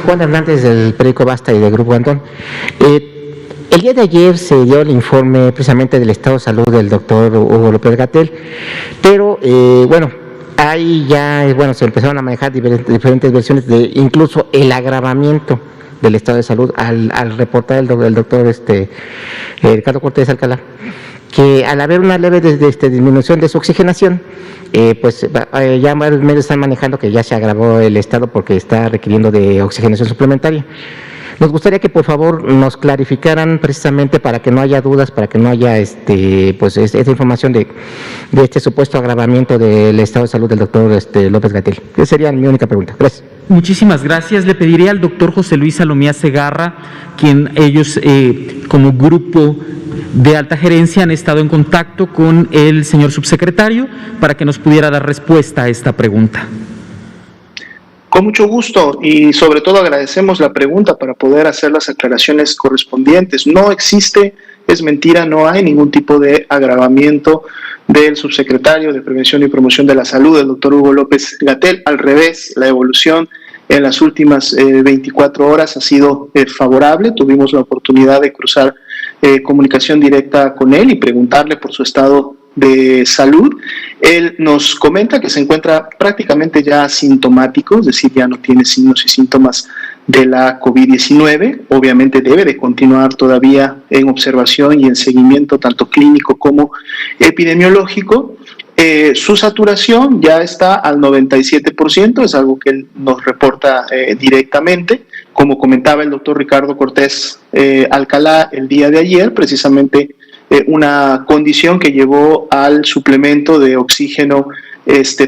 Juan Hernández del periódico Basta y del Grupo Antón. El día de ayer se dio el informe precisamente del estado de salud del doctor Hugo López-Gatell, pero ahí ya se empezaron a manejar diferentes versiones de incluso el agravamiento del estado de salud al reportar el doctor Ricardo Cortés Alcalá, que al haber una leve disminución de su oxigenación, ya varios medios están manejando que ya se agravó el estado porque está requiriendo de oxigenación suplementaria. Nos gustaría que por favor nos clarificaran precisamente para que no haya dudas, para que no haya esta información de este supuesto agravamiento del estado de salud del doctor López-Gatell. Esa sería mi única pregunta. Gracias. Muchísimas gracias. Le pediría al doctor José Luis Salomía Segarra, quien ellos como grupo de alta gerencia han estado en contacto con el señor subsecretario para que nos pudiera dar respuesta a esta pregunta. Con mucho gusto y sobre todo agradecemos la pregunta para poder hacer las aclaraciones correspondientes. No existe, es mentira, no hay ningún tipo de agravamiento del subsecretario de Prevención y Promoción de la Salud, el doctor Hugo López-Gatell. Al revés, la evolución en las últimas 24 horas ha sido favorable. Tuvimos la oportunidad de cruzar comunicación directa con él y preguntarle por su estado de salud. Él nos comenta que se encuentra prácticamente ya asintomático, es decir, ya no tiene signos y síntomas de la COVID-19. Obviamente debe de continuar todavía en observación y en seguimiento tanto clínico como epidemiológico. Su saturación ya está al 97%, es algo que él nos reporta directamente. Como comentaba el doctor Ricardo Cortés Alcalá el día de ayer, precisamente una condición que llevó al suplemento de oxígeno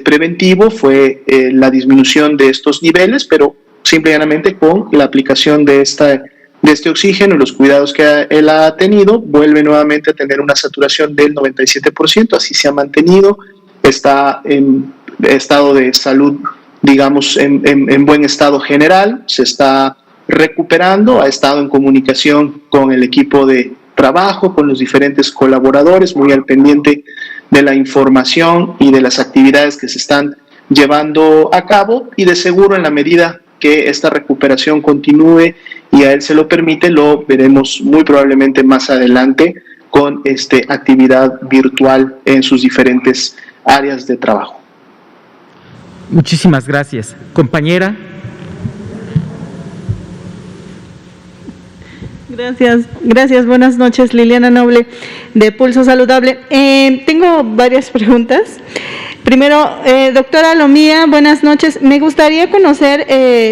preventivo fue la disminución de estos niveles, pero simplemente con la aplicación de este oxígeno y los cuidados que él ha tenido, vuelve nuevamente a tener una saturación del 97%, así se ha mantenido, está en estado de salud, digamos, en buen estado general, se está recuperando, ha estado en comunicación con el equipo de trabajo, con los diferentes colaboradores, muy al pendiente de la información y de las actividades que se están llevando a cabo, y de seguro en la medida que esta recuperación continúe y a él se lo permite, lo veremos muy probablemente más adelante con actividad virtual en sus diferentes áreas de trabajo. Muchísimas gracias. Compañera. Gracias. Buenas noches, Liliana Noble, de Pulso Saludable. Tengo varias preguntas. Primero, doctora Lomía, buenas noches. Me gustaría conocer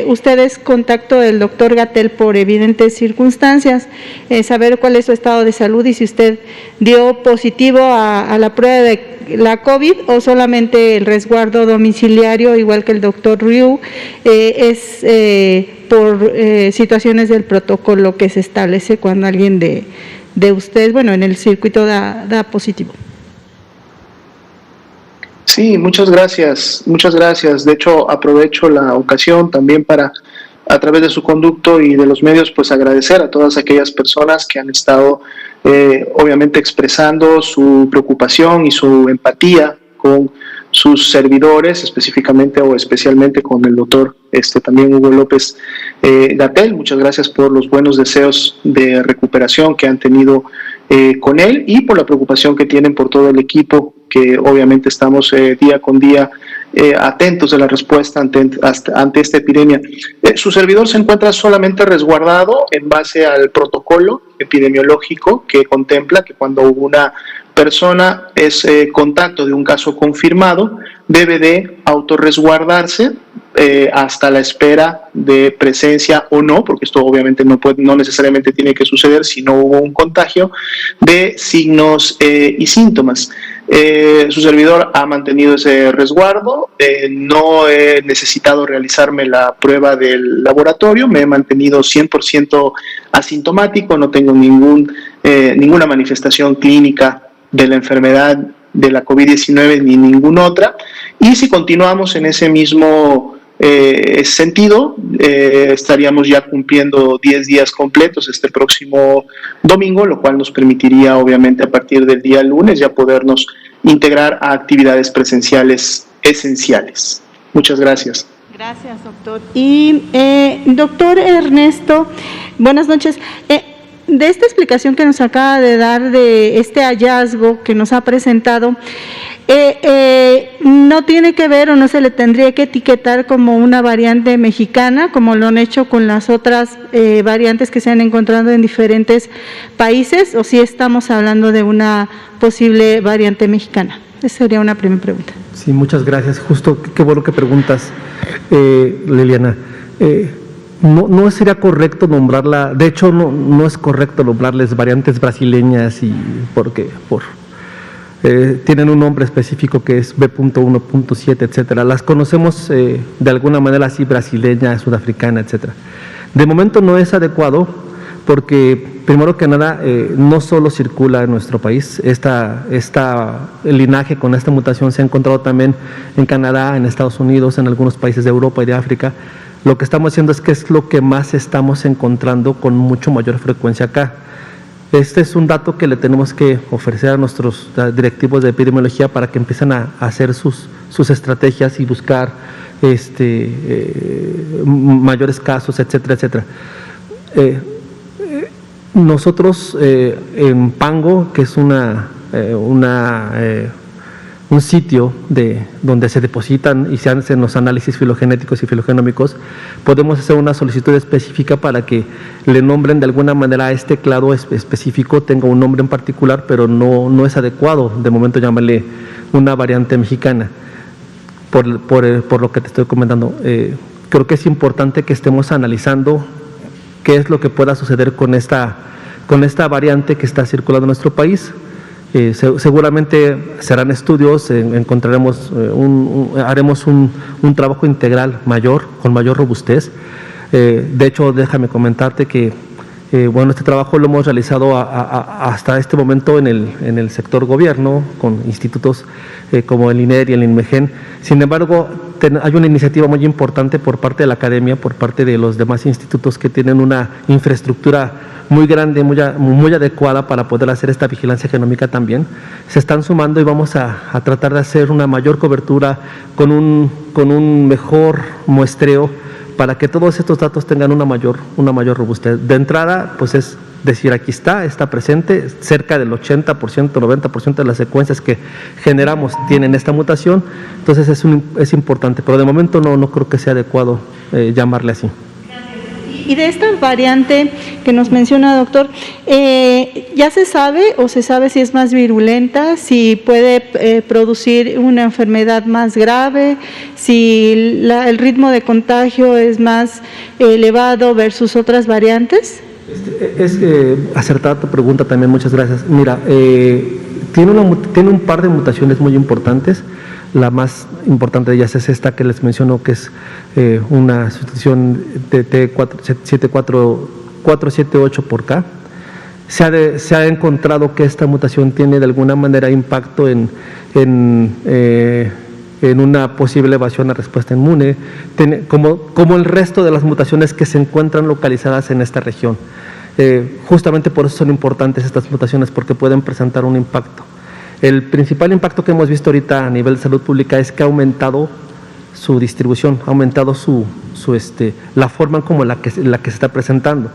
ustedes contacto del doctor Gatell por evidentes circunstancias, saber cuál es su estado de salud y si usted dio positivo a la prueba de la COVID o solamente el resguardo domiciliario, igual que el doctor Ryu, es por situaciones del protocolo que se establece cuando alguien de ustedes, en el circuito da positivo. Sí, muchas gracias. De hecho, aprovecho la ocasión también para, a través de su conducto y de los medios, pues agradecer a todas aquellas personas que han estado obviamente expresando su preocupación y su empatía con sus servidores, específicamente o especialmente con el doctor también Hugo López-Gatell. Muchas gracias por los buenos deseos de recuperación que han tenido con él y por la preocupación que tienen por todo el equipo, que obviamente estamos día con día atentos a la respuesta ante esta epidemia. Su servidor se encuentra solamente resguardado en base al protocolo epidemiológico que contempla que cuando una persona es contacto de un caso confirmado, debe de autorresguardarse hasta la espera de presencia o no, porque esto obviamente no necesariamente tiene que suceder si no hubo un contagio, de signos y síntomas. Su servidor ha mantenido ese resguardo, no he necesitado realizarme la prueba del laboratorio, me he mantenido 100% asintomático, no tengo ninguna manifestación clínica de la enfermedad de la COVID-19 ni ninguna otra, y si continuamos en ese mismo sentido, estaríamos ya cumpliendo 10 días completos este próximo domingo, lo cual nos permitiría obviamente a partir del día lunes ya podernos integrar a actividades presenciales esenciales. Muchas gracias. Gracias, doctor. Y doctor Ernesto, buenas noches. De esta explicación que nos acaba de dar de este hallazgo que nos ha presentado, no tiene que ver o no se le tendría que etiquetar como una variante mexicana, como lo han hecho con las otras variantes que se han encontrado en diferentes países, o si estamos hablando de una posible variante mexicana. Esa sería una primera pregunta. Sí, muchas gracias. Justo, qué bueno que preguntas, Liliana. No sería correcto nombrarla, de hecho no es correcto nombrarles variantes brasileñas porque tienen un nombre específico que es B.1.7, etcétera. Las conocemos de alguna manera así, brasileña, sudafricana, etcétera. De momento no es adecuado porque, primero que nada, no solo circula en nuestro país, el linaje con esta mutación se ha encontrado también en Canadá, en Estados Unidos, en algunos países de Europa y de África. Lo que estamos haciendo es que es lo que más estamos encontrando con mucho mayor frecuencia acá. Este es un dato que le tenemos que ofrecer a nuestros directivos de epidemiología para que empiecen a hacer sus estrategias y buscar mayores casos, etcétera, etcétera. Nosotros en Pango, que es un sitio donde se depositan y se hacen los análisis filogenéticos y filogenómicos, podemos hacer una solicitud específica para que le nombren de alguna manera a este clado específico, tenga un nombre en particular, pero no es adecuado de momento llamarle una variante mexicana, por lo que te estoy comentando. Creo que es importante que estemos analizando qué es lo que pueda suceder con esta variante que está circulando en nuestro país. Seguramente serán estudios, encontraremos, haremos un trabajo integral con mayor robustez. De hecho, déjame comentarte que este trabajo lo hemos realizado hasta este momento en el sector gobierno, con institutos como el INER y el INMEGEN. Sin embargo, hay una iniciativa muy importante por parte de la academia, por parte de los demás institutos que tienen una infraestructura muy grande, muy adecuada para poder hacer esta vigilancia genómica también. Se están sumando y vamos a tratar de hacer una mayor cobertura con un mejor muestreo para que todos estos datos tengan una mayor robustez. De entrada, pues es decir, aquí está presente, cerca del 80%, 90% de las secuencias que generamos tienen esta mutación, entonces es importante, pero de momento no creo que sea adecuado llamarle así. Y de esta variante que nos menciona, doctor, ¿ya se sabe si es más virulenta, si puede producir una enfermedad más grave, si el ritmo de contagio es más elevado versus otras variantes? Es acertada tu pregunta también, muchas gracias. Mira, tiene un par de mutaciones muy importantes. La más importante de ellas es esta que les menciono, que es una sustitución de T74478 por K. Se ha encontrado que esta mutación tiene de alguna manera impacto en una posible evasión a respuesta inmune, como el resto de las mutaciones que se encuentran localizadas en esta región. Justamente por eso son importantes estas mutaciones, porque pueden presentar un impacto. El principal impacto que hemos visto ahorita a nivel de salud pública es que ha aumentado su distribución, ha aumentado la forma como la que se está presentando.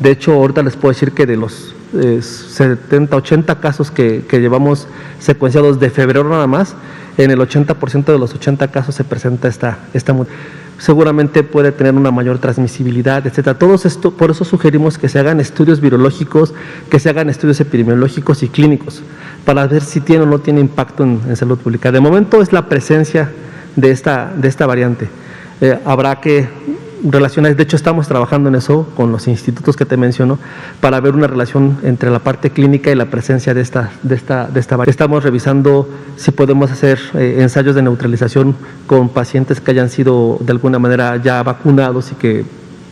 De hecho, ahorita les puedo decir que de los 70, 80 casos que llevamos secuenciados de febrero nada más, en el 80% de los 80 casos se presenta esta seguramente puede tener una mayor transmisibilidad, etcétera. Por eso sugerimos que se hagan estudios virológicos, que se hagan estudios epidemiológicos y clínicos, para ver si tiene o no tiene impacto en salud pública. De momento es la presencia de esta variante. Habrá que relacionar, de hecho estamos trabajando en eso con los institutos que te menciono, para ver una relación entre la parte clínica y la presencia de esta variante. Estamos revisando si podemos hacer ensayos de neutralización con pacientes que hayan sido de alguna manera ya vacunados y que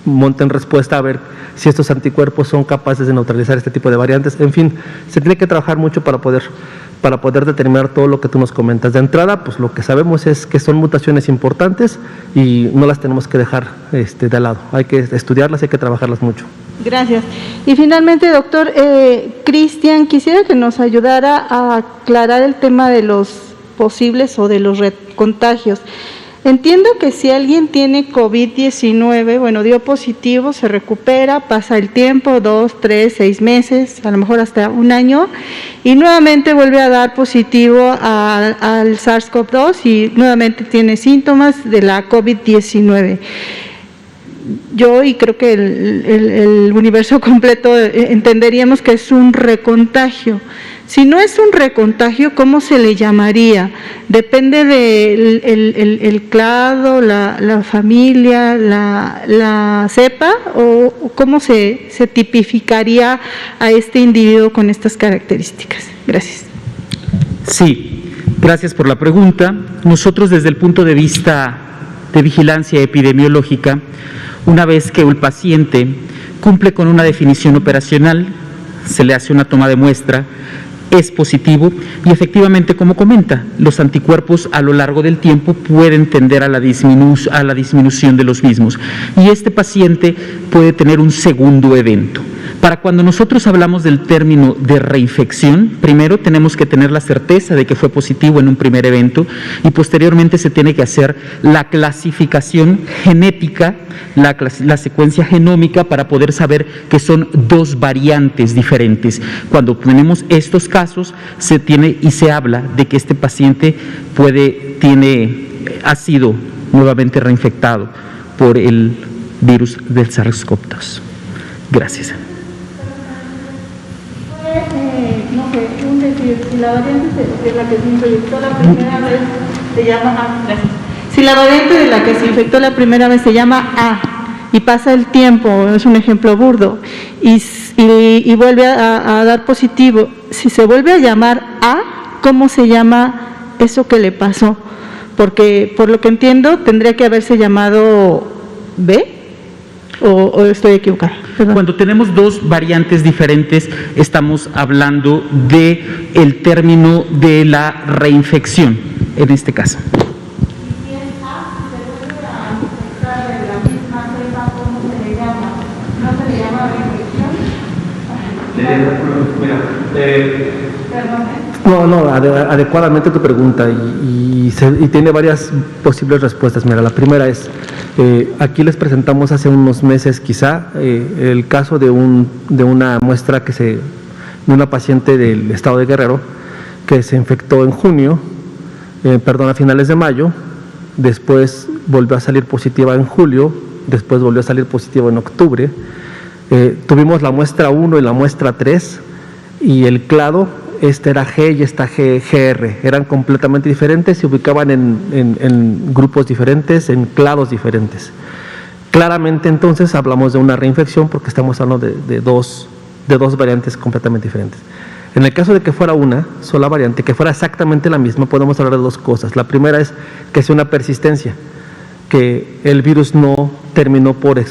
monten respuesta a ver si estos anticuerpos son capaces de neutralizar este tipo de variantes. En fin, se tiene que trabajar mucho para poder determinar todo lo que tú nos comentas. De entrada, pues lo que sabemos es que son mutaciones importantes y no las tenemos que dejar de lado. Hay que estudiarlas, hay que trabajarlas mucho. Gracias. Y finalmente, doctor Cristian, quisiera que nos ayudara a aclarar el tema de los posibles o de los contagios. Entiendo que si alguien tiene COVID-19, bueno, dio positivo, se recupera, pasa el tiempo, 2, 3, 6 meses, a lo mejor hasta un año, y nuevamente vuelve a dar positivo al SARS-CoV-2 y nuevamente tiene síntomas de la COVID-19. Yo, y creo que el universo completo entenderíamos que es un recontagio. Si no es un recontagio, ¿cómo se le llamaría? ¿Depende del clado, la familia, la cepa? ¿O cómo se tipificaría a este individuo con estas características? Gracias. Sí, gracias por la pregunta. Nosotros, desde el punto de vista de vigilancia epidemiológica, una vez que el paciente cumple con una definición operacional, se le hace una toma de muestra, es positivo y efectivamente, como comenta, los anticuerpos a lo largo del tiempo pueden tender a la disminución de los mismos y este paciente puede tener un segundo evento. Para cuando nosotros hablamos del término de reinfección, primero tenemos que tener la certeza de que fue positivo en un primer evento y posteriormente se tiene que hacer la clasificación genética, la secuencia genómica para poder saber que son dos variantes diferentes. Cuando tenemos estos casos, se tiene y se habla de que este paciente ha sido nuevamente reinfectado por el virus del SARS-CoV-2. Gracias. No sé, un decir, si la variante de la que se infectó la primera vez se llama A, gracias. Si la variante de la que se infectó la primera vez se llama A y pasa el tiempo, es un ejemplo burdo, y vuelve a dar positivo, si se vuelve a llamar A, ¿cómo se llama eso que le pasó? Porque por lo que entiendo tendría que haberse llamado B. ¿O estoy equivocada? Perdón. Cuando tenemos dos variantes diferentes, estamos hablando de el término de la reinfección, en este caso. ¿Y si es A, si se vuelve a infectar de la misma cepa, cómo se le llama? ¿No se le llama reinfección? Perdón. No, adecuadamente tu pregunta y tiene varias posibles respuestas. Mira, la primera es, aquí les presentamos hace unos meses quizá el caso de una muestra de una paciente del estado de Guerrero que se infectó en junio, a finales de mayo, después volvió a salir positiva en julio, después volvió a salir positiva en octubre. Tuvimos la muestra 1 y la muestra 3 y el clado, este era G y esta GR, eran completamente diferentes, se ubicaban en grupos diferentes, en clados diferentes. Claramente entonces hablamos de una reinfección porque estamos hablando de dos variantes completamente diferentes. En el caso de que fuera una sola variante, que fuera exactamente la misma, podemos hablar de dos cosas. La primera es que sea una persistencia, que el virus no terminó por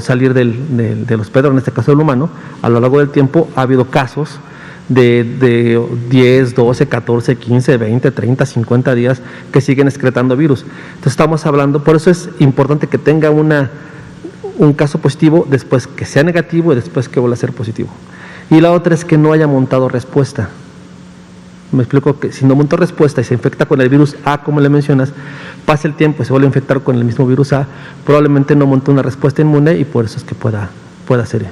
salir del hospedador, en este caso del humano. A lo largo del tiempo ha habido casos de 10, 12, 14, 15, 20, 30, 50 días que siguen excretando virus. Entonces estamos hablando, por eso es importante que tenga un caso positivo, después que sea negativo y después que vuelva a ser positivo. Y la otra es que no haya montado respuesta. Me explico, que si no montó respuesta y se infecta con el virus A, como le mencionas, pasa el tiempo y se vuelve a infectar con el mismo virus A, probablemente no montó una respuesta inmune y por eso es que pueda ser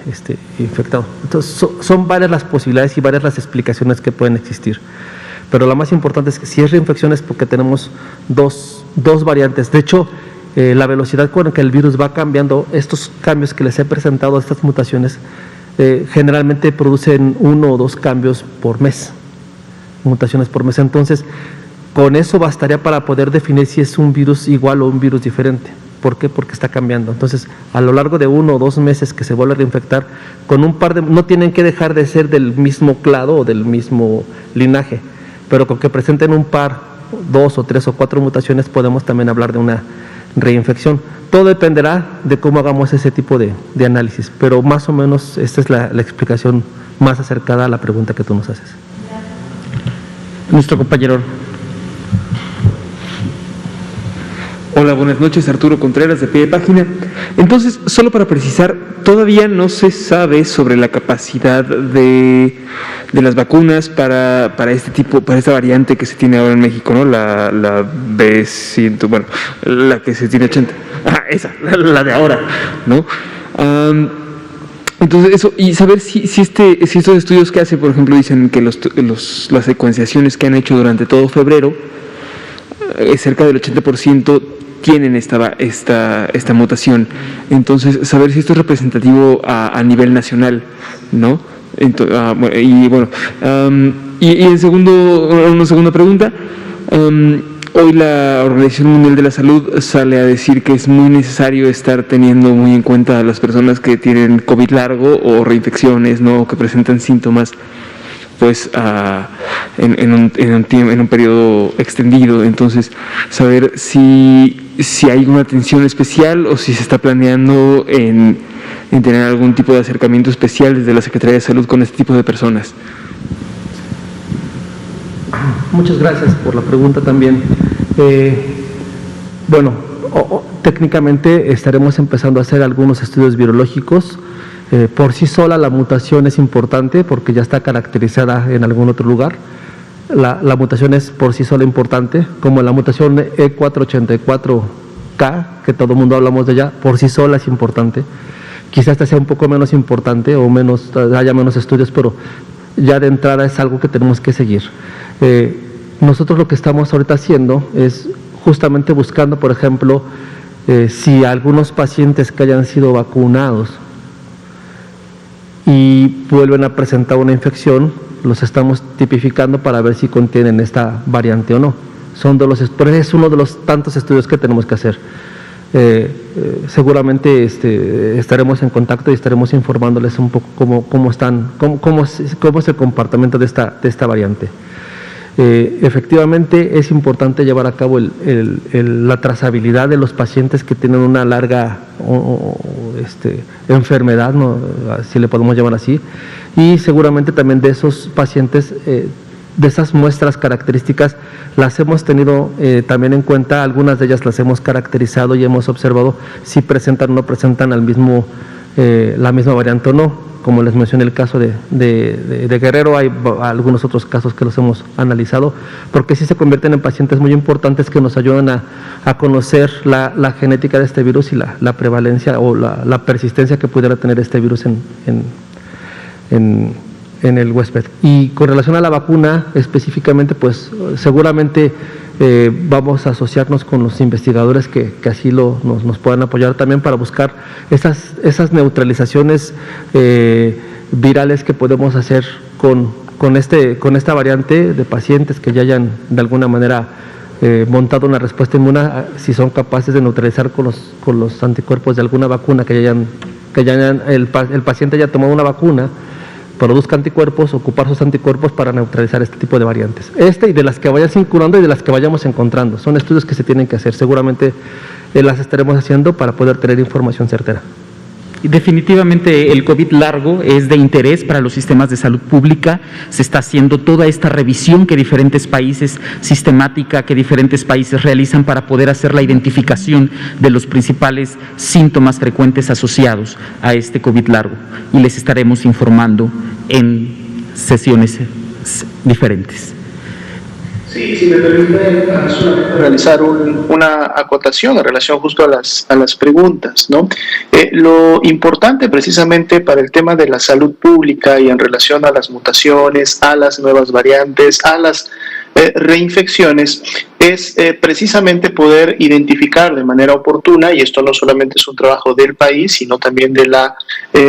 infectado. Entonces son varias las posibilidades y varias las explicaciones que pueden existir, pero la más importante es que si es reinfección es porque tenemos dos variantes. De hecho, la velocidad con la que el virus va cambiando, estos cambios que les he presentado, estas mutaciones, generalmente producen 1 o 2 cambios por mes, mutaciones por mes. Entonces, con eso bastaría para poder definir si es un virus igual o un virus diferente. ¿Por qué? Porque está cambiando. Entonces, a lo largo de 1 o 2 meses que se vuelve a reinfectar, con no tienen que dejar de ser del mismo clado o del mismo linaje, pero con que presenten un par, 2 o 3 o 4 mutaciones, podemos también hablar de una reinfección. Todo dependerá de cómo hagamos ese tipo de análisis, pero más o menos esta es la explicación más acercada a la pregunta que tú nos haces. Nuestro compañero. Hola, buenas noches, Arturo Contreras de Pie de Página. Entonces, solo para precisar, todavía no se sabe sobre la capacidad de las vacunas para este tipo, para esta variante que se tiene ahora en México, ¿no? La B100, bueno, la que se tiene 80. Ah, esa, la de ahora, ¿no? Entonces eso, y saber si estos estudios que hace, por ejemplo, dicen que las secuenciaciones que han hecho durante todo febrero, cerca del 80% tienen esta mutación. Entonces, saber si esto es representativo a nivel nacional, ¿no? Entonces, una segunda pregunta. Hoy la Organización Mundial de la Salud sale a decir que es muy necesario estar teniendo muy en cuenta a las personas que tienen COVID largo o reinfecciones, ¿no? O que presentan síntomas pues en un periodo extendido. Entonces, saber si hay una atención especial o si se está planeando en tener algún tipo de acercamiento especial desde la Secretaría de Salud con este tipo de personas. Muchas gracias por la pregunta también. Técnicamente estaremos empezando a hacer algunos estudios virológicos. Por sí sola la mutación es importante porque ya está caracterizada en algún otro lugar. La mutación es por sí sola importante, como la mutación E484K, que todo el mundo hablamos de ella, por sí sola es importante. Quizás esta sea un poco menos importante o haya menos estudios, pero ya de entrada es algo que tenemos que seguir. Nosotros lo que estamos ahorita haciendo es justamente buscando, por ejemplo, si algunos pacientes que hayan sido vacunados y vuelven a presentar una infección, los estamos tipificando para ver si contienen esta variante o no. Pero es uno de los tantos estudios que tenemos que hacer. Seguramente estaremos en contacto y estaremos informándoles un poco cómo es el comportamiento de esta variante. Efectivamente es importante llevar a cabo la trazabilidad de los pacientes que tienen una larga enfermedad, ¿no? Si le podemos llamar así, y seguramente también de esos pacientes, de esas muestras características, las hemos tenido también en cuenta. Algunas de ellas las hemos caracterizado y hemos observado si presentan o no presentan la misma variante o no. Como les mencioné el caso de Guerrero, hay algunos otros casos que los hemos analizado, porque sí se convierten en pacientes muy importantes que nos ayudan a conocer la genética de este virus y la prevalencia o la persistencia que pudiera tener este virus en el huésped. Y con relación a la vacuna específicamente, pues seguramente vamos a asociarnos con los investigadores que así nos puedan apoyar también para buscar esas neutralizaciones virales que podemos hacer con esta variante de pacientes que ya hayan de alguna manera montado una respuesta inmune, si son capaces de neutralizar con los anticuerpos de alguna vacuna el paciente haya tomado una vacuna, produzca anticuerpos, ocupar sus anticuerpos para neutralizar este tipo de variantes. Y de las que vayan circulando y de las que vayamos encontrando. Son estudios que se tienen que hacer. Seguramente las estaremos haciendo para poder tener información certera. Definitivamente el COVID largo es de interés para los sistemas de salud pública. Se está haciendo toda esta revisión que diferentes países, sistemática que diferentes países realizan para poder hacer la identificación de los principales síntomas frecuentes asociados a este COVID largo. Y les estaremos informando en sesiones diferentes. Sí, si me permite solamente realizar una acotación en relación justo a las preguntas, ¿no? Lo importante precisamente para el tema de la salud pública y en relación a las mutaciones, a las nuevas variantes, a las reinfecciones, es precisamente poder identificar de manera oportuna, y esto no solamente es un trabajo del país, sino también de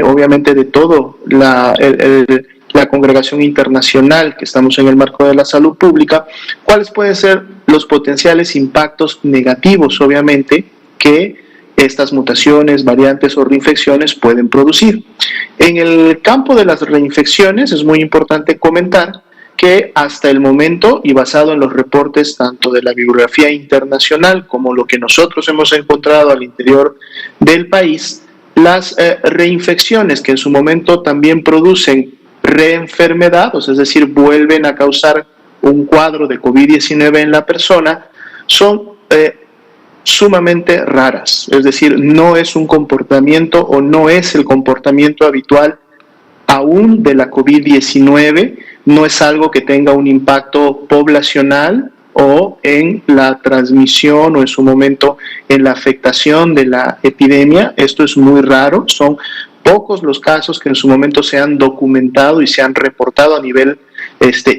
obviamente de todo la congregación internacional que estamos en el marco de la salud pública, cuáles pueden ser los potenciales impactos negativos, obviamente, que estas mutaciones, variantes o reinfecciones pueden producir. En el campo de las reinfecciones es muy importante comentar que hasta el momento, y basado en los reportes tanto de la bibliografía internacional como lo que nosotros hemos encontrado al interior del país, las reinfecciones que en su momento también producen reenfermedad, es decir, vuelven a causar un cuadro de COVID-19 en la persona, son sumamente raras, es decir, no es un comportamiento o no es el comportamiento habitual aún de la COVID-19, no es algo que tenga un impacto poblacional o en la transmisión o en su momento en la afectación de la epidemia. Esto es muy raro, son pocos los casos que en su momento se han documentado y se han reportado a nivel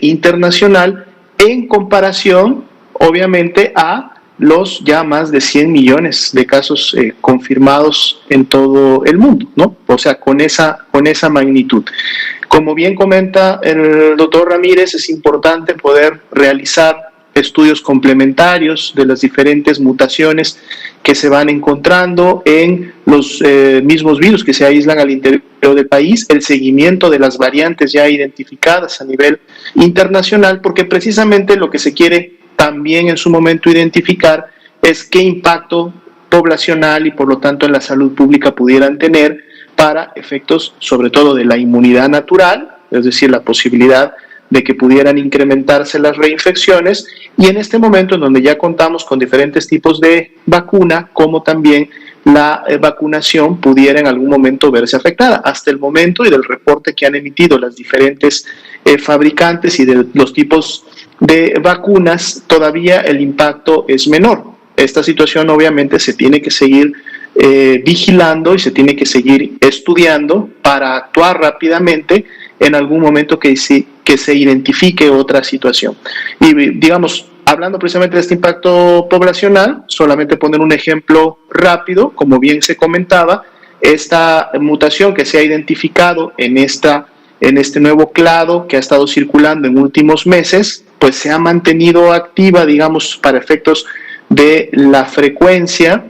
internacional en comparación, obviamente, a los ya más de 100 millones de casos confirmados en todo el mundo, ¿no? O sea, con esa magnitud. Como bien comenta el doctor Ramírez, es importante poder realizar estudios complementarios de las diferentes mutaciones que se van encontrando en los mismos virus que se aíslan al interior del país, el seguimiento de las variantes ya identificadas a nivel internacional, porque precisamente lo que se quiere también en su momento identificar es qué impacto poblacional y por lo tanto en la salud pública pudieran tener para efectos sobre todo de la inmunidad natural, es decir, la posibilidad de que pudieran incrementarse las reinfecciones, y en este momento en donde ya contamos con diferentes tipos de vacuna, como también la vacunación pudiera en algún momento verse afectada. Hasta el momento y del reporte que han emitido las diferentes fabricantes y de los tipos de vacunas, todavía el impacto es menor. Esta situación obviamente se tiene que seguir vigilando y se tiene que seguir estudiando para actuar rápidamente en algún momento que se identifique otra situación. Y digamos, hablando precisamente de este impacto poblacional, solamente poner un ejemplo rápido, como bien se comentaba, esta mutación que se ha identificado en este nuevo clado que ha estado circulando en últimos meses, pues se ha mantenido activa, digamos, para efectos de la frecuencia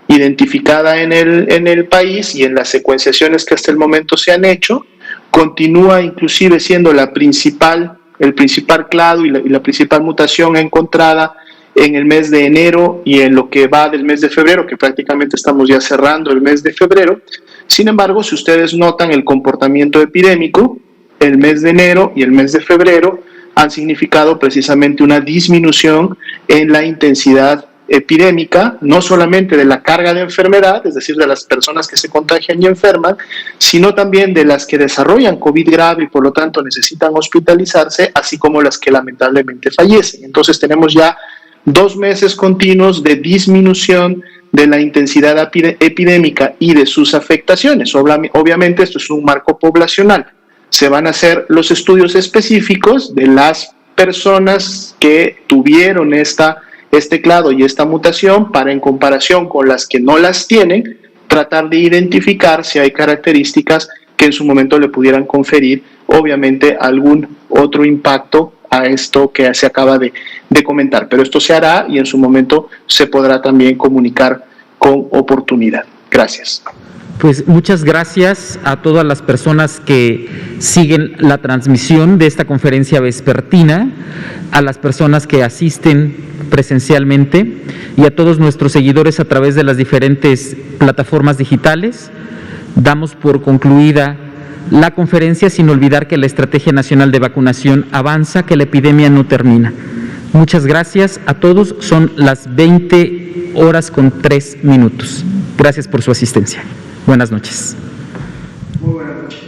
identificada en el país y en las secuenciaciones que hasta el momento se han hecho. Continúa inclusive siendo el principal clado y la principal mutación encontrada en el mes de enero y en lo que va del mes de febrero, que prácticamente estamos ya cerrando el mes de febrero. Sin embargo, si ustedes notan el comportamiento epidémico, el mes de enero y el mes de febrero han significado precisamente una disminución en la intensidad epidémica, no solamente de la carga de enfermedad, es decir, de las personas que se contagian y enferman, sino también de las que desarrollan COVID grave y por lo tanto necesitan hospitalizarse, así como las que lamentablemente fallecen. Entonces tenemos ya 2 meses continuos de disminución de la intensidad epidémica y de sus afectaciones. Obviamente esto es un marco poblacional. Se van a hacer los estudios específicos de las personas que tuvieron este clado y esta mutación para, en comparación con las que no las tienen, tratar de identificar si hay características que en su momento le pudieran conferir, obviamente, algún otro impacto a esto que se acaba de comentar. Pero esto se hará y en su momento se podrá también comunicar con oportunidad. Gracias. Pues muchas gracias a todas las personas que siguen la transmisión de esta conferencia vespertina, a las personas que asisten presencialmente y a todos nuestros seguidores a través de las diferentes plataformas digitales. Damos por concluida la conferencia sin olvidar que la Estrategia Nacional de Vacunación avanza, que la epidemia no termina. Muchas gracias a todos. Son las 20:03. Gracias por su asistencia. Buenas noches. Muy buenas noches.